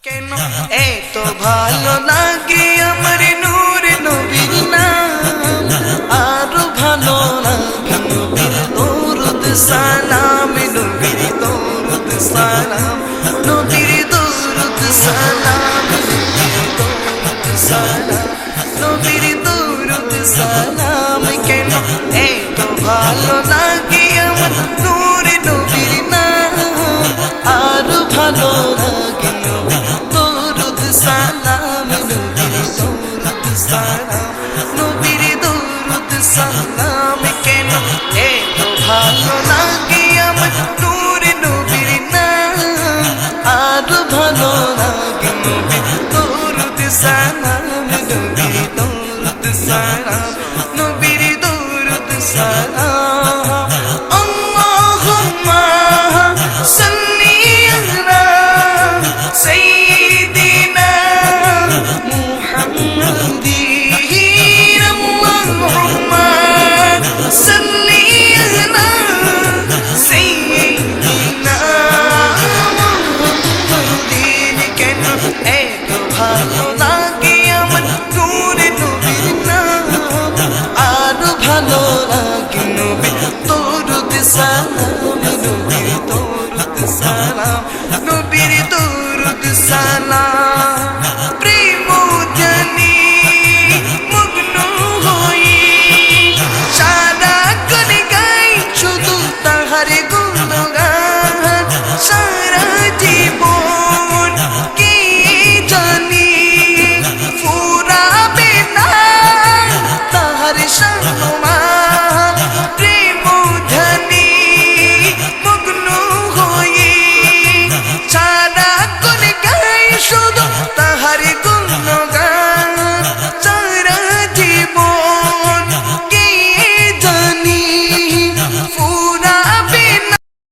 কেন এত ভালো লাগে আমার নূর নবীর নাম, আরো ভালো লাগে নবীর দরুদ সালাম, নবীর দরুদ সালাম, নবীর দরুদ সালাম, নবীর দরুদ সালাম, নবীর দরুদ সালাম। কেন এত ভালো লাগে আমার নূর নবীর নাম, আরো ভালো লাগে দরুদ সালাম, নবীর দরুদ সালাম, নবীর দরুদ সালাম। কেন এত ভালো লাগে আমার নূর নবীর নাম, আরো ভালো লাগে নবীর দরুদ সালাম, নবীর দরুদ সালাম, নবীর দরুদ সালাম। আল্লাহুম্মা সাল্লি আলা সাইয়্যিদিনা মুহাম্মাদিন, আল্লাহুম্মা সাল্লি আলা সাইয়্যিদিনা মুহাম্মাদিন। কেন এত ভালো